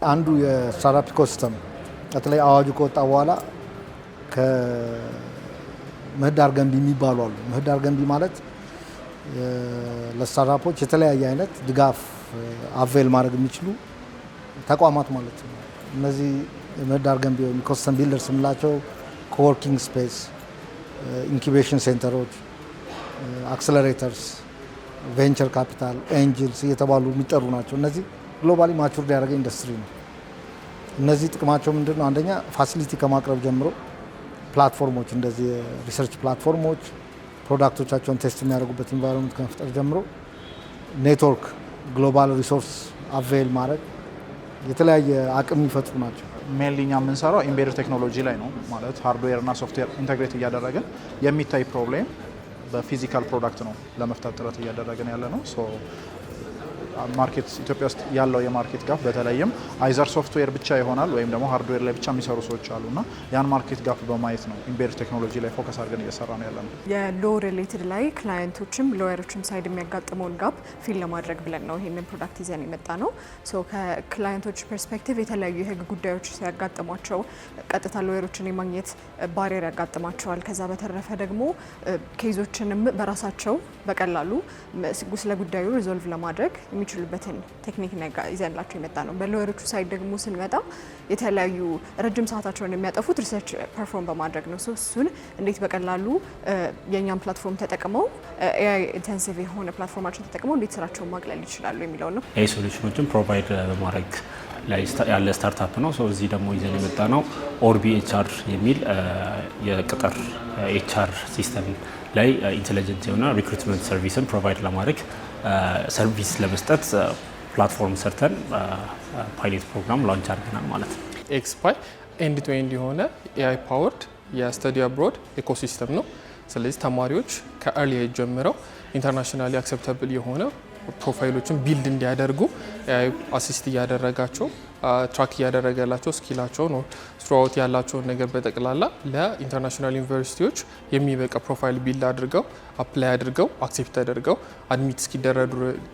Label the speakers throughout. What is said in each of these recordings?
Speaker 1: አንዱ የስታርታፕ ኢኮሲስተም በተለይ አዋጁ ከወጣ በኋላ ከምህዳር ገንቢ የሚባሉ አሉ። ምህዳር ገንቢ ማለት ለስታርታፖች የተለያየ አይነት ድጋፍ አቬል ማድረግ የሚችሉ ተቋማት ማለት ነው። እነዚህ ምህዳር ገንቢ ወይም ኢኮሲስተም ቢልደርስ የምንላቸው ኮወርኪንግ ስፔስ፣ ኢንኩቤሽን ሴንተሮች፣ አክሰለሬተርስ፣ ቬንቸር ካፒታል፣ ኤንጅልስ እየተባሉ የሚጠሩ ናቸው። እነዚህ ግሎባሊ ማቹርድ ያደረገ ኢንዱስትሪ ነው። እነዚህ ጥቅማቸው ምንድን ነው? አንደኛ ፋሲሊቲ ከማቅረብ ጀምሮ ፕላትፎርሞች፣ እንደዚህ ሪሰርች ፕላትፎርሞች ፕሮዳክቶቻቸውን ቴስት የሚያደርጉበት ኢንቫይሮንመንት ከመፍጠር ጀምሮ ኔትወርክ፣ ግሎባል ሪሶርስ አቬል ማድረግ የተለያየ አቅም የሚፈጥሩ ናቸው።
Speaker 2: ሜንሊ እኛ የምንሰራው ኢምቤድድ ቴክኖሎጂ ላይ ነው። ማለት ሃርድዌር እና ሶፍትዌር ኢንተግሬት እያደረግን የሚታይ ፕሮብሌም በፊዚካል ፕሮዳክት ነው ለመፍታት ጥረት እያደረግን ያለ ነው። ማርኬት ኢትዮጵያ ውስጥ ያለው የማርኬት ጋፕ በተለይም አይዘር ሶፍትዌር ብቻ ይሆናል ወይም ደግሞ ሃርድዌር ላይ ብቻ የሚሰሩ ሰዎች አሉና ያን ማርኬት ጋፕ በማየት ነው ኢምቤድድ ቴክኖሎጂ ላይ ፎከስ አድርገን እየሰራ ነው ያለ ነው።
Speaker 3: የሎ ሪሌትድ ላይ ክላየንቶችም ሎየሮችም ሳይድ የሚያጋጥመውን ጋፕ ፊል ለማድረግ ብለን ነው ይህንን ፕሮዳክት ይዘን የመጣ ነው። ከክላየንቶች ፐርስፔክቲቭ የተለያዩ የህግ ጉዳዮች ሲያጋጥሟቸው ቀጥታ ሎየሮችን የማግኘት ባሪየር ያጋጥማቸዋል። ከዛ በተረፈ ደግሞ ኬዞችንም በራሳቸው በቀላሉ ስለ ጉዳዩ ሪዞልቭ ለማድረግ የሚችሉበትን ቴክኒክ ይዘንላቸው የመጣ ነው። በሎየሮቹ ሳይድ ደግሞ ስንመጣ የተለያዩ ረጅም ሰዓታቸውን የሚያጠፉት ሪሰርች ፐርፎርም በማድረግ ነው። እሱን እንዴት በቀላሉ የእኛም ፕላትፎርም ተጠቅመው ኤአይ ኢንቴንሲቭ የሆነ ፕላትፎርማችን ተጠቅመው እንዴት ስራቸውን ማቅለል ይችላሉ የሚለው ነው።
Speaker 4: ኤአይ ሶሉሽኖችን ፕሮቫይድ በማድረግ ላይ ያለ ስታርታፕ ነው። እዚህ ደግሞ ይዘን የመጣ ነው ኦርቢ ኤችአር የሚል የቅጥር ኤችአር ሲስተም ላይ ኢንቴሊጀንት የሆነ ሪክሩትመንት ሰርቪስን ፕሮቫይድ ለማድረግ ሰርቪስ ለመስጠት ፕላትፎርም ሰርተን ፓይሌት ፕሮግራም ላንች አድርገናል ማለት ነው።
Speaker 5: ኤክስፓይ ኤንድ ቱ ኤንድ የሆነ ኤአይ ፓወርድ የስተዲ አብሮድ ኢኮሲስተም ነው። ስለዚህ ተማሪዎች ከአርሊ ኤጅ ጀምረው ኢንተርናሽናሊ አክሰፕተብል የሆነ ፕሮፋይሎችን ቢልድ እንዲያደርጉ ኤአይ አሲስት እያደረጋቸው ትራክ እያደረገላቸው ስኪላቸውን ስትሮውት ያላቸውን ነገር በጠቅላላ ለኢንተርናሽናል ዩኒቨርሲቲዎች የሚበቃ ፕሮፋይል ቢልድ አድርገው አፕላይ አድርገው አክሴፕት ተደርገው አድሚት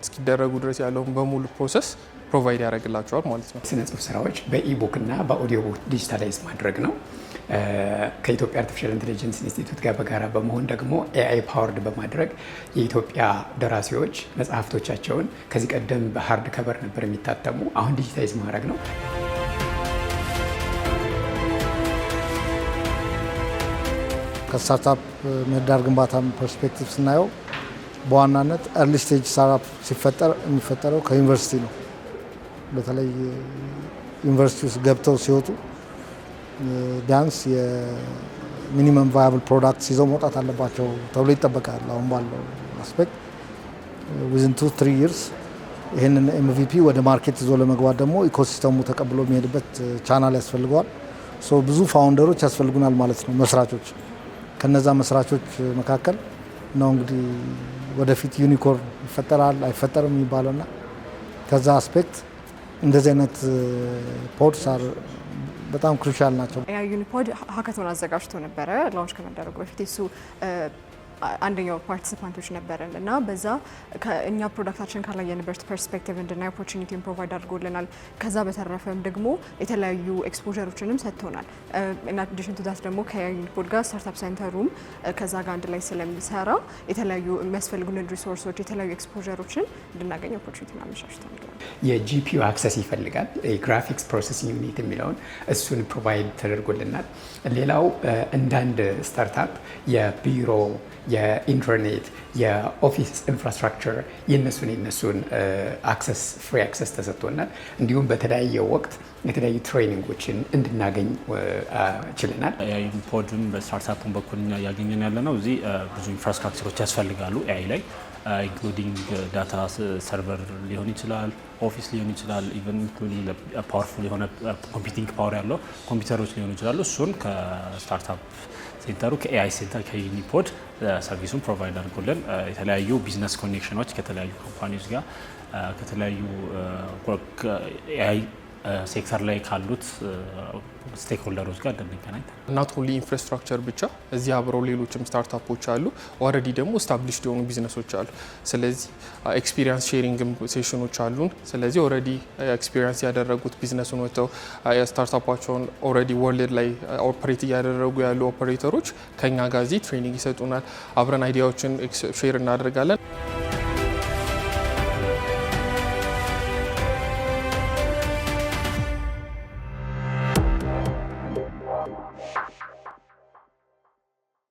Speaker 5: እስኪደረጉ ድረስ ያለውን በሙሉ ፕሮሰስ ፕሮቫይድ ያደርግላቸዋል ማለት ነው።
Speaker 6: ስነ ጽሁፍ ስራዎች በኢቡክ እና በኦዲዮ ቡክ ዲጂታላይዝ ማድረግ ነው። ከኢትዮጵያ አርቲፊሻል ኢንቴሊጀንስ ኢንስቲትዩት ጋር በጋራ በመሆን ደግሞ ኤአይ ፓወርድ በማድረግ የኢትዮጵያ ደራሲዎች መጽሐፍቶቻቸውን ከዚህ ቀደም በሀርድ ከቨር ነበር የሚታተሙ፣ አሁን ዲጂታይዝ ማድረግ ነው።
Speaker 1: ከስታርታፕ ምህዳር ግንባታ ፐርስፔክቲቭ ስናየው በዋናነት ኤርሊ ስቴጅ ስታርታፕ ሲፈጠር የሚፈጠረው ከዩኒቨርሲቲ ነው። በተለይ ዩኒቨርሲቲ ውስጥ ገብተው ሲወጡ ቢያንስ የሚኒመም ቫያብል ፕሮዳክት ይዘው መውጣት አለባቸው ተብሎ ይጠበቃል። አሁን ባለው አስፔክት ዊዝን 2-3 ይርስ ይህንን ኤምቪፒ ወደ ማርኬት ይዞ ለመግባት ደግሞ ኢኮሲስተሙ ተቀብሎ የሚሄድበት ቻናል ያስፈልገዋል። ብዙ ፋውንደሮች ያስፈልጉናል ማለት ነው፣ መስራቾች። ከነዛ መስራቾች መካከል ነው እንግዲህ ወደፊት ዩኒኮርን ይፈጠራል አይፈጠርም የሚባለውና ከዛ አስፔክት እንደዚህ አይነት ፖድስ በጣም ክሩሻል ናቸው።
Speaker 3: ኤአይ ዩኒፖድ ሀካቶን አዘጋጅቶ ነበረ ላውንች ከመደረጉ በፊት እሱ አንደኛው ፓርቲሲፓንቶች ነበረን እና በዛ እኛ ፕሮዳክታችን ካላየንበት ፐርስፔክቲቭ እንድናይ ኦፖርቹኒቲን ፕሮቫይድ አድርጎልናል። ከዛ በተረፈም ደግሞ የተለያዩ ኤክስፖዠሮችንም ሰጥቶናል። እና አዲሽን ቱ ዳት ደግሞ ከዩኒፖድ ጋር ስታርታፕ ሴንተሩም ከዛ ጋር አንድ ላይ ስለሚሰራ የተለያዩ የሚያስፈልጉን ሪሶርሶች፣ የተለያዩ ኤክስፖዠሮችን እንድናገኝ ኦፖርቹኒቲን አመቻችተናል።
Speaker 6: የጂፒዩ አክሰስ ይፈልጋል። የግራፊክስ ፕሮሰሲንግ ዩኒት የሚለውን እሱን ፕሮቫይድ ተደርጎልናል። ሌላው እንዳንድ ስታርታፕ የቢሮ፣ የኢንተርኔት፣ የኦፊስ ኢንፍራስትራክቸር የነሱን አክሰስ ፍሪ አክሰስ ተሰጥቶናል። እንዲሁም በተለያየ ወቅት የተለያዩ ትሬኒንጎችን እንድናገኝ ችለናል።
Speaker 4: ዩኒፖድም በስታርታፑን በኩል እኛ እያገኘን ያለ ነው። እዚህ ብዙ ኢንፍራስትራክቸሮች ያስፈልጋሉ ኤአይ ላይ ኢንክሉዲንግ ዳታ ሰርቨር ሊሆን ይችላል፣ ኦፊስ ሊሆን ይችላል፣ ኢቨን ኢንክሉዲንግ ፓወርፉል የሆነ ኮምፒውቲንግ ፓወር ያለው ኮምፒውተሮች ሊሆኑ ይችላሉ። እሱን ከስታርታፕ ሴንተሩ ከኤአይ ሴንተር ከዩኒፖድ ሰርቪሱን ፕሮቫይድ አድርጎልን የተለያዩ ቢዝነስ ኮኔክሽኖች ከተለያዩ ካምፓኒዎች ጋር ከተለያዩ ኤአይ ሴክተር ላይ ካሉት ስቴክሆልደሮች ጋር እንድንገናኝ
Speaker 5: ናት ኦንሊ ኢንፍራስትራክቸር ብቻ እዚህ አብረው ሌሎችም ስታርታፖች አሉ። ኦልሬዲ ደግሞ ስታብሊሽድ የሆኑ ቢዝነሶች አሉ። ስለዚህ ኤክስፒሪየንስ ሼሪንግም ሴሽኖች አሉን። ስለዚህ ኦልሬዲ ኤክስፒሪየንስ ያደረጉት ቢዝነሱን ወጥተው ስታርታፓቸውን ኦልሬዲ ወርልድ ላይ ኦፐሬት እያደረጉ ያሉ ኦፐሬተሮች ከኛ ጋር እዚህ ትሬኒንግ ይሰጡናል። አብረን አይዲያዎችን ሼር እናደርጋለን።